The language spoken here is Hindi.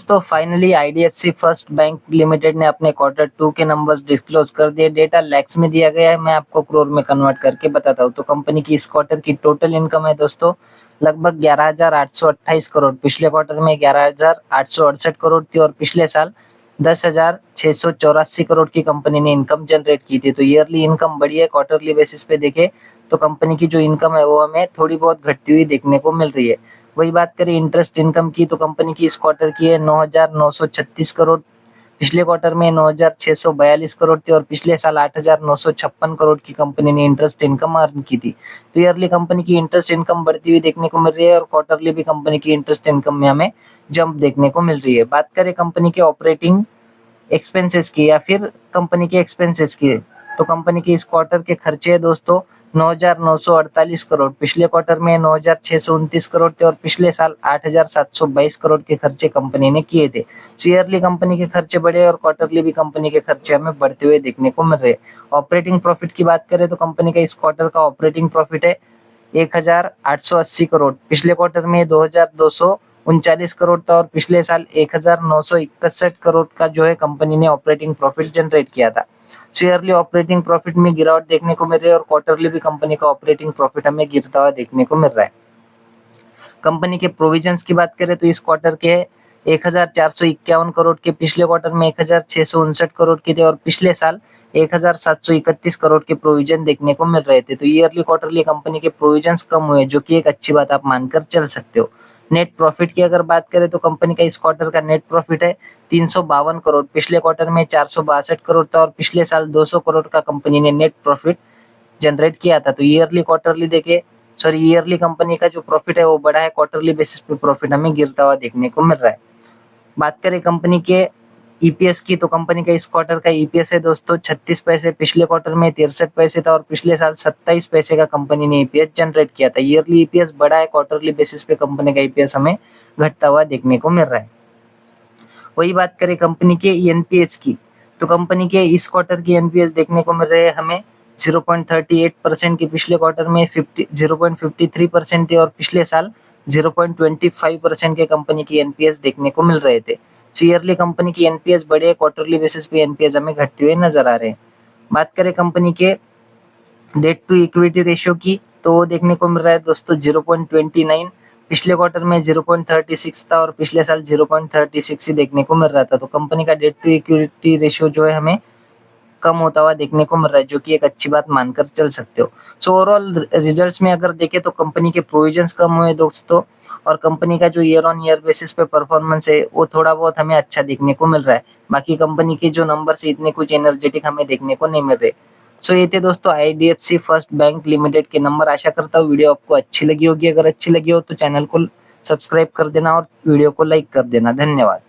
दोस्तों finally IDFC first bank limited ने अपने क्वार्टर 2 के नंबर्स डिस्क्लोज कर दिए। डेटा लैक्स में दिया गया है, मैं आपको करोड़ में कन्वर्ट करके बताता हूँ। तो कंपनी की इस क्वार्टर की टोटल इनकम है दोस्तों लगभग 11,828 करोड़। पिछले क्वार्टर में 11,868 करोड़ थी और पिछले साल 10,684 करोड़ की कंपनी ने इनकम जनरेट की थी। तो ईयरली इनकम बढ़ी है। क्वार्टरली बेसिस पे देखें तो कंपनी की जो इनकम है वो हमें थोड़ी बहुत घटती हुई देखने को मिल रही है। वही बात करें इंटरेस्ट इनकम की तो कंपनी की इस क्वार्टर की है 9,936 करोड़। पिछले क्वार्टर में 9,642 करोड़ थी और पिछले साल 8,956 करोड़ की कंपनी ने इंटरेस्ट इनकम अर्न की थी। तो ईयरली कंपनी की इंटरेस्ट इनकम बढ़ती हुई देखने को मिल रही है और क्वार्टरली भी कंपनी की इंटरेस्ट इनकम में हमें जंप देखने को मिल रही है। बात करें कंपनी के ऑपरेटिंग एक्सपेंसेस की या फिर कंपनी के एक्सपेंसेस की तो कंपनी के इस क्वार्टर के खर्चे है दोस्तों 9,948 करोड़। पिछले क्वार्टर में 9,629 करोड़ थे और पिछले साल 8,722 करोड़ के खर्चे कंपनी ने किए थे। तो ईयरली कंपनी के खर्चे बढ़े और क्वार्टरली भी कंपनी के खर्चे हमें बढ़ते हुए देखने को मिल रहे हैं। ऑपरेटिंग प्रॉफिट की बात करें तो कंपनी का इस क्वार्टर का ऑपरेटिंग प्रॉफिट है 1,880 करोड़। पिछले क्वार्टर में 2,239 करोड़ था और पिछले साल 1,961 करोड़ का जो है कंपनी ने ऑपरेटिंग प्रॉफिट जनरेट किया था। ईयरली ऑपरेटिंग प्रॉफिट में गिरावट देखने को मिल रही है और क्वार्टरली भी कंपनी का ऑपरेटिंग प्रॉफिट हमें गिरता हुआ देखने को मिल रहा है। कंपनी के प्रोविजंस की बात करें तो इस क्वार्टर के 1,451 करोड़ के। पिछले क्वार्टर में 1,659 करोड़ के थे और पिछले साल 1,731 करोड़ के प्रोविजन देखने को मिल रहे थे। तो ईयरली क्वार्टरली कंपनी के प्रोविजंस कम हुए जो कि एक अच्छी बात आप मानकर चल सकते हो। नेट प्रॉफिट की अगर बात करें तो कंपनी का इस क्वार्टर का नेट प्रॉफिट है 352 करोड़। पिछले क्वार्टर में 462 करोड़ था और पिछले साल 200 करोड़ का कंपनी ने नेट प्रॉफिट जनरेट किया था। तो ईयरली क्वार्टरली देखे ईयरली कंपनी का जो प्रॉफिट है वो बढ़ा है, क्वार्टरली बेसिस पे प्रॉफिट हमें गिरता हुआ देखने को मिल रहा है। बात करें कंपनी के ईपीएस की तो कंपनी का इस क्वार्टर का ईपीएस है दोस्तों 36 पैसे। पिछले क्वार्टर में 63 पैसे था और पिछले साल 27 पैसे का कंपनी ने ईपीएस जनरेट किया था। ईयरली ईपीएस बढ़ा है, क्वार्टरली बेसिस पे कंपनी का ईपीएस हमें घटता हुआ देखने को मिल रहा है। वही बात करें कंपनी के एनपीएस की तो कंपनी के इस क्वार्टर की एनपीएस देखने को मिल रहे हैं हमें 0.38% की। पिछले क्वार्टर में 0.53% थी और पिछले साल 0.25% के कंपनी की एनपीएस देखने को मिल रहे थे। ईयरली कंपनी की एनपीएस बढ़े, क्वार्टरली बेसिस पे एनपीएस हमें घटते हुए नजर आ रहे हैं। बात करें कंपनी के डेट टू इक्विटी रेशियो की तो वो देखने को मिल रहा है दोस्तों 0.29। पिछले क्वार्टर में 0.36 था और पिछले साल 0.36 ही देखने को मिल रहा था। तो कंपनी का डेट टू इक्विटी रेशियो जो है हमें कम होता हुआ देखने को मिल रहा है जो कि एक अच्छी बात मानकर चल सकते हो। ओवरऑल रिजल्ट्स में अगर देखें तो कंपनी के प्रोविजंस कम हुए दोस्तों और कंपनी का जो ईयर ऑन ईयर बेसिस पे परफॉर्मेंस है वो थोड़ा बहुत हमें अच्छा देखने को मिल रहा है। बाकी कंपनी के जो नंबर्स इतने कुछ एनर्जेटिक हमें देखने को नहीं मिल रहे। ये थे दोस्तों आईडीएफसी फर्स्ट बैंक लिमिटेड के नंबर। आशा करता हूँ वीडियो आपको अच्छी लगी होगी। अगर अच्छी लगी हो तो चैनल को सब्सक्राइब कर देना और वीडियो को लाइक कर देना। धन्यवाद।